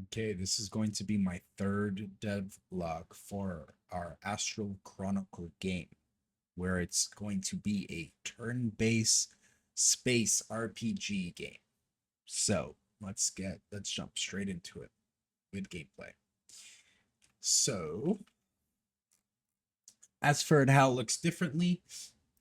Okay, this is going to be my third devlog for our Astral Chronicle game, where it's going to be a turn-based space RPG game. So let's jump straight into it with gameplay. So, as for how it looks differently,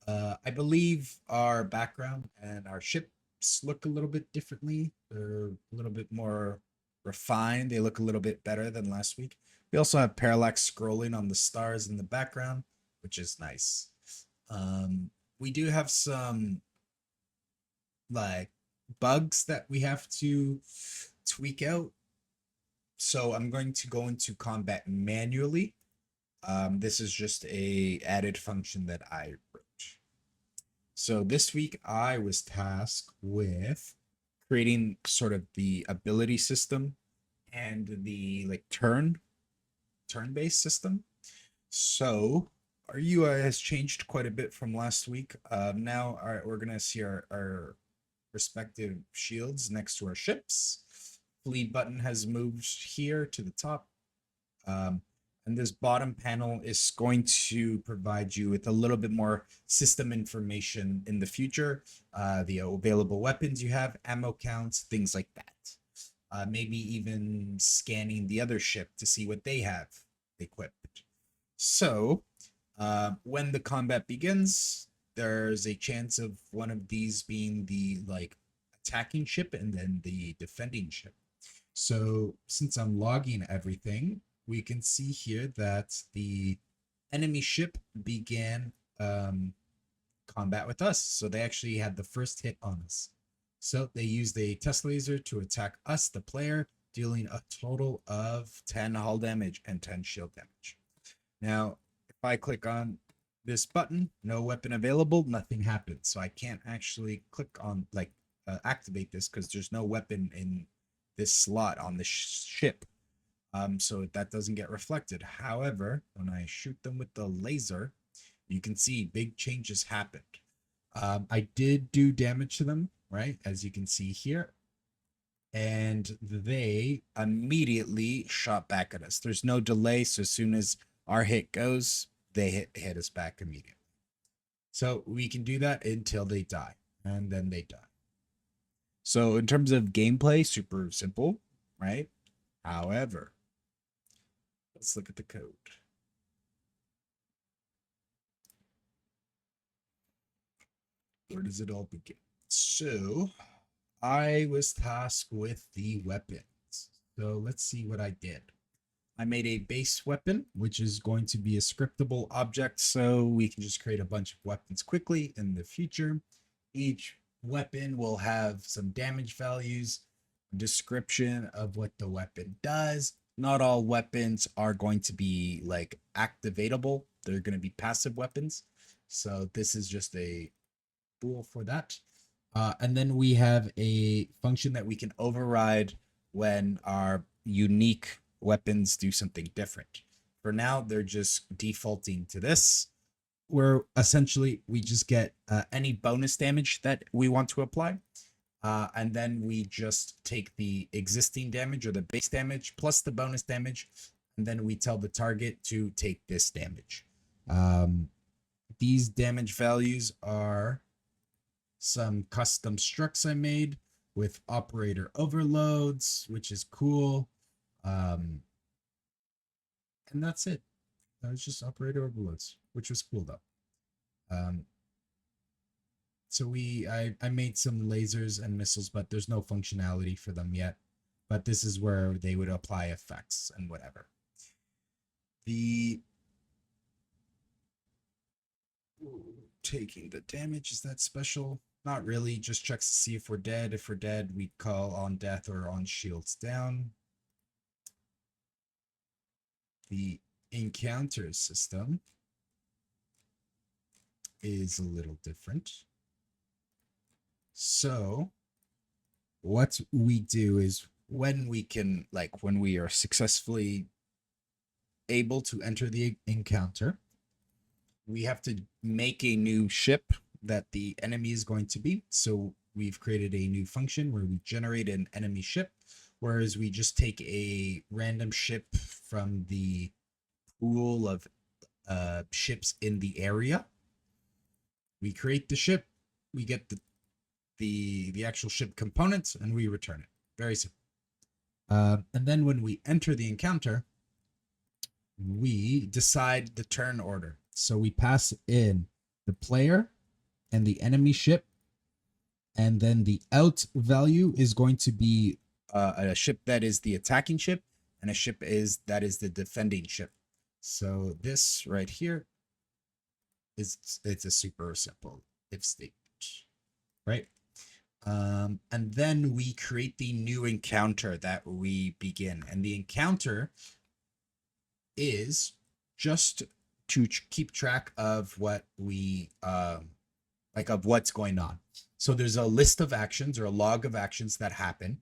I believe our background and our ships look a little bit differently. They're a little bit more refined. They look a little bit better than last week. We also have parallax scrolling on the stars in the background, which is nice. Um, we do have some like bugs that we have to tweak out. So I'm going to go into combat manually. This is just a added function that I wrote. So this week I was tasked with creating sort of the ability system and the like turn-based system. So our UI has changed quite a bit from last week. Now we're gonna see our respective shields next to our ships. Fleet button has moved here to the top. Um, and this bottom panel is going to provide you with a little bit more system information in the future, the available weapons you have, ammo counts, things like that. Maybe even scanning the other ship to see what they have equipped. So, when the combat begins, there's a chance of one of these being the like attacking ship and then the defending ship. So since I'm logging everything, we can see here that the enemy ship began combat with us. So they actually had the first hit on us. So they used a test laser to attack us, the player, dealing a total of 10 hull damage and 10 shield damage. Now, if I click on this button, no weapon available, nothing happens. So I can't actually click on like activate this because there's no weapon in this slot on the ship. So that doesn't get reflected. However, when I shoot them with the laser, you can see big changes happened. I did do damage to them, right? As you can see here. And they immediately shot back at us. There's no delay. So as soon as our hit goes, they hit us back immediately. So we can do that until they die. And then they die. So in terms of gameplay, super simple, right? However, let's look at the code. Where does it all begin? So I was tasked with the weapons. So let's see what I did. I made a base weapon, which is going to be a scriptable object, so we can just create a bunch of weapons quickly in the future. Each weapon will have some damage values, description of what the weapon does. Not all weapons are going to be like activatable, they're going to be passive weapons. So this is just a tool for that. And then we have a function that we can override when our unique weapons do something different. For now, they're just defaulting to this, where essentially we just get any bonus damage that we want to apply. And then we just take the existing damage or the base damage plus the bonus damage. And then we tell the target to take this damage. These damage values are some custom structs I made with operator overloads, which is cool. And that's it. That was just operator overloads, which was cool though. Um, so I made some lasers and missiles, but there's no functionality for them yet. But this is where they would apply effects and whatever. The taking the damage, is that special? Not really, just checks to see if we're dead. If we're dead, we call on death or on shields down. The encounter system is a little different. So what we do is when we are successfully able to enter the encounter, we have to make a new ship that the enemy is going to be. So we've created a new function where we generate an enemy ship whereas we just take a random ship from the pool of ships in the area. We create the ship, we get the actual ship components, and we return it. Very simple. And then when we enter the encounter, we decide the turn order. So we pass in the player and the enemy ship, and then the out value is going to be a ship that is the attacking ship, and a ship that is the defending ship. So this right here it's a super simple if statement, right? And then we create the new encounter that we begin, and the encounter is just to keep track of what we like of what's going on. So there's a list of actions or a log of actions that happen.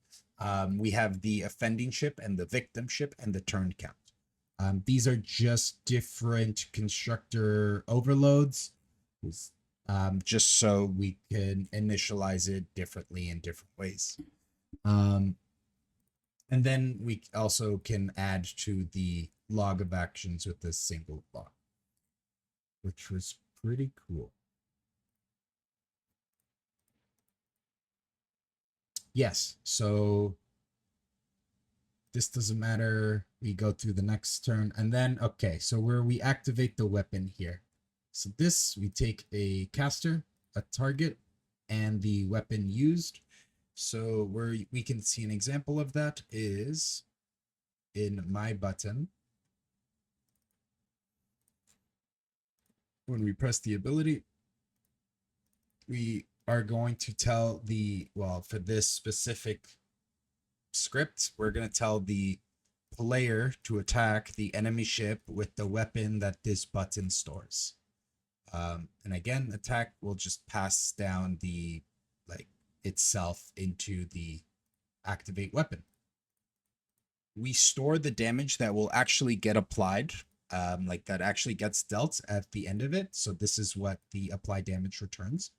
We have the offending ship and the victim ship and the turn count. These are just different constructor overloads, just so we can initialize it differently in different ways. And then we also can add to the log of actions with this single log, which was pretty cool. Yes, so this doesn't matter. We go through the next turn, and then, okay, so where we activate the weapon here. So this, we take a caster, a target, and the weapon used. So where we can see an example of that is in my button. When we press the ability, we are going to tell the, well, for this specific script, we're going to tell the player to attack the enemy ship with the weapon that this button stores. And again, attack will just pass down the itself into the activate weapon. We store the damage that will actually get applied, that actually gets dealt at the end of it. So this is what the applied damage returns.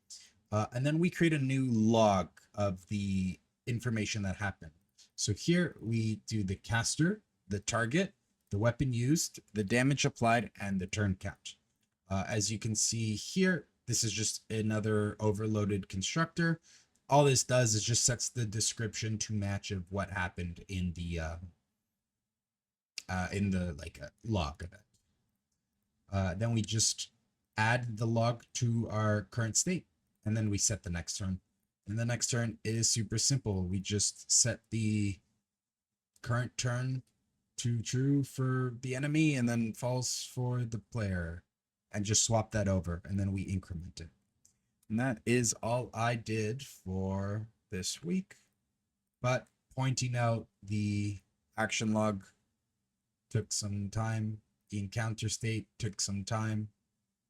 And then we create a new log of the information that happened. So here we do the caster, the target, the weapon used, the damage applied, and the turn count. As you can see here, this is just another overloaded constructor. All this does is just sets the description to match of what happened in the log event. Then we just add the log to our current state, and then we set the next turn. And the next turn is super simple. We just set the current turn to true for the enemy and then false for the player, and just swap that over, and then we increment it. And that is all I did for this week. But pointing out the action log took some time. The encounter state took some time.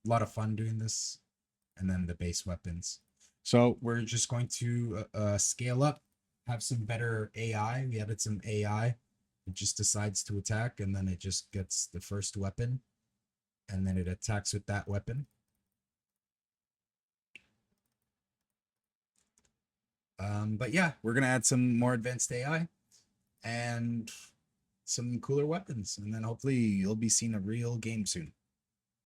A lot of fun doing this. And then the base weapons. So we're just going to scale up, have some better AI. We added some AI. It just decides to attack, and then it just gets the first weapon, and then it attacks with that weapon. But yeah, we're going to add some more advanced AI and some cooler weapons, and then hopefully you'll be seeing a real game soon.